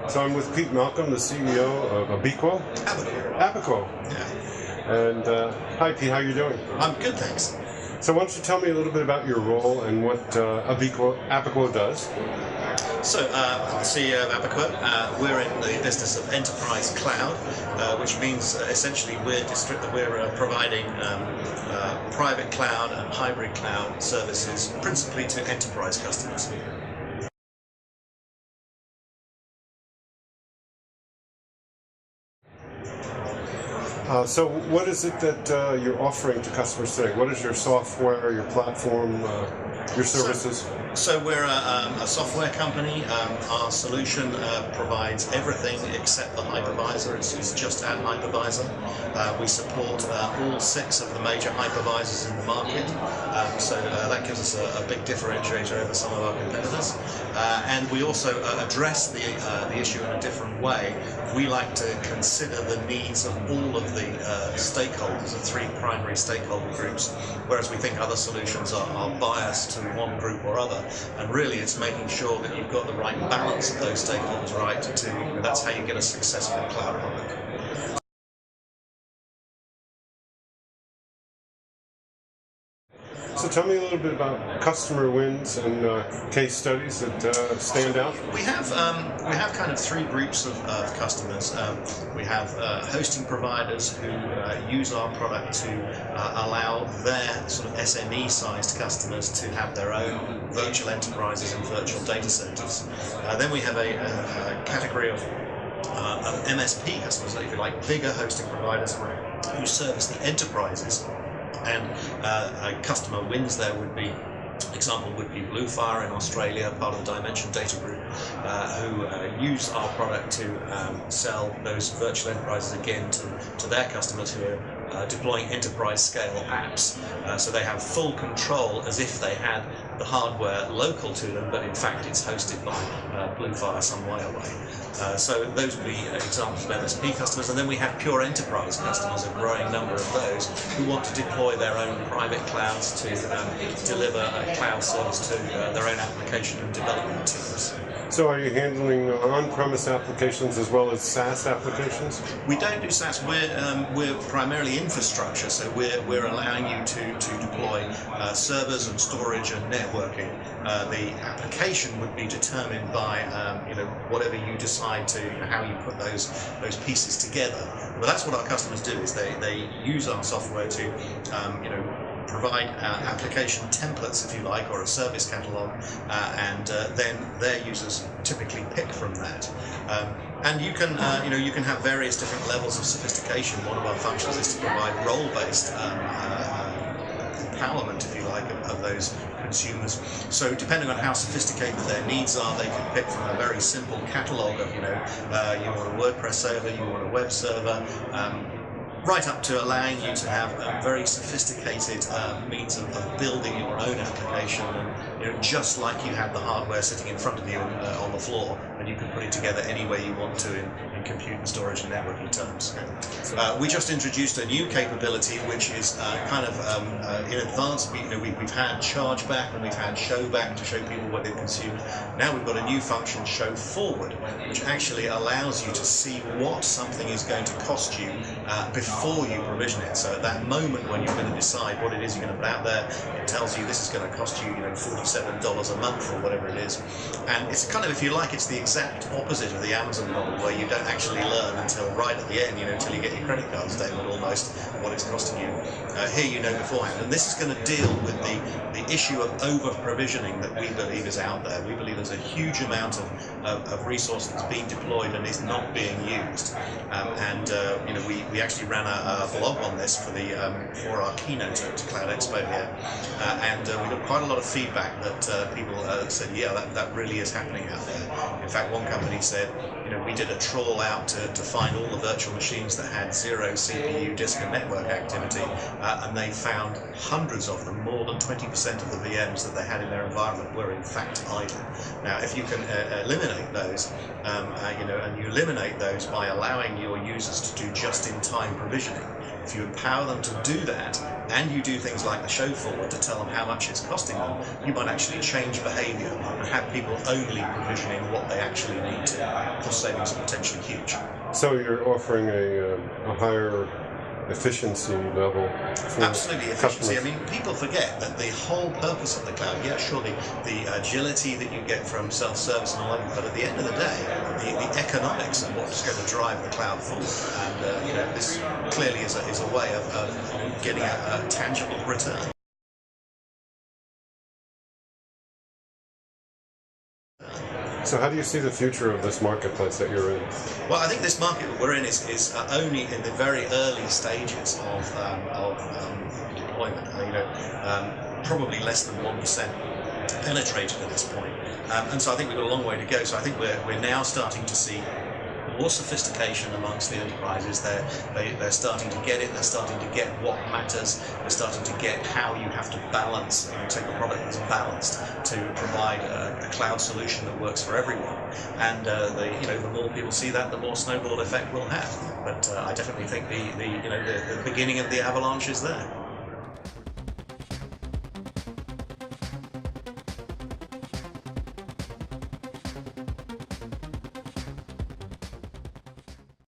So I'm with Pete Malcom, the CEO of Abiquo. Abiquo. Yeah. And hi Pete, how you doing? I'm good, thanks. So why don't you tell me a little bit about your role and what Abiquo does? So, I'm the CEO of Abiquo. We're in the business of enterprise cloud, which means essentially we're providing private cloud and hybrid cloud services principally to enterprise customers. So what is it that you're offering to customers today? What is your software, your platform, your services? So we're a software company. Our solution provides everything except the hypervisor. It's just our hypervisor. We support all 6 of the major hypervisors in the market. So that gives us a big differentiator over some of our competitors. And we also address the issue in a different way. We like to consider the needs of all of the stakeholders, the 3 primary stakeholder groups, whereas we think other solutions are biased to one group or other. And really it's making sure that you've got the right balance of those stakeholders right that's how you get a successful cloud product. So tell me a little bit about customer wins and case studies that stand out. We have kind of 3 groups of customers. We have hosting providers who use our product to allow their sort of SME-sized customers to have their own virtual enterprises and virtual data centers. Then we have a category of MSP customers, if you like, bigger hosting providers who service the enterprises. And a customer wins there would be Bluefire in Australia, part of the Dimension Data Group, who use our product to sell those virtual enterprises again to their customers who are deploying enterprise scale apps. So they have full control as if they had the hardware local to them, but in fact it's hosted by Bluefire some way away. So those would be examples of MSP customers. And then we have pure enterprise customers, a growing number of those, who want to deploy their own private clouds to deliver a cloud service to their own application and development teams. So are you handling on-premise applications as well as SaaS applications? We don't do SaaS. We're primarily infrastructure, so we're allowing you to deploy servers and storage and networking. The application would be determined by whatever you decide to, how you put those pieces together. But that's what our customers do, is they use our software to provide application templates, if you like, or a service catalog, and then their users typically pick from that. And you can have various different levels of sophistication. One of our functions is to provide role-based empowerment, if you like, of those consumers. So depending on how sophisticated their needs are, they can pick from a very simple catalog of, you want a WordPress server, you want a web server, right up to allowing you to have a very sophisticated means of building your own application, and just like you have the hardware sitting in front of you on the floor, and you can put it together any way you want to in compute and storage and networking terms. We just introduced a new capability, which is in advance. We've had chargeback and we've had showback to show people what they've consumed. Now we've got a new function, show forward, which actually allows you to see what something is going to cost you before you provision it. So at that moment when you're going to decide what it is you're going to put out there, it tells you this is going to cost you, $47 a month or whatever it is. And it's kind of, if you like, it's the exact opposite of the Amazon model, where you don't actually learn until right at the end, until you get your credit card statement almost, what it's costing you. Here you know beforehand. And this is going to deal with the issue of over-provisioning that we believe is out there. We believe there's a huge amount of resource that's being deployed and is not being used. We actually ran a blog on this for our keynote at Cloud Expo here, and we got quite a lot of feedback that people said, yeah, that really is happening out there. In fact, one company said, we did a trawl out to find all the virtual machines that had 0 CPU, disk and network activity, and they found hundreds of them. More than 20% of the VMs that they had in their environment were in fact idle. Now, if you can eliminate those, and you eliminate those by allowing your users to do just-in-time provisioning, if you empower them to do that, and you do things like the show forward to tell them how much it's costing them, you might actually change behaviour and have people only provisioning what they actually need to. Cost savings are potentially huge. So you're offering a higher efficiency level for Absolutely, efficiency. customers. I mean, people forget that the whole purpose of the cloud, yeah, sure, the agility that you get from self-service and all that, but at the end of the day, the economics are what's going to drive the cloud forward. And this clearly is a way of getting a tangible return. So how do you see the future of this marketplace that you're in? Well, I think this market we're in is only in the very early stages of deployment. Probably less than 1% penetrated at this point, and so I think we've got a long way to go. So I think we're now starting to see more sophistication amongst the enterprises. They're starting to get it. They're starting to get what matters. They're starting to get how you have to balance and take a product that's balanced to provide a cloud solution that works for everyone. And the more people see that, the more snowball effect we'll have. But I definitely think the beginning of the avalanche is there.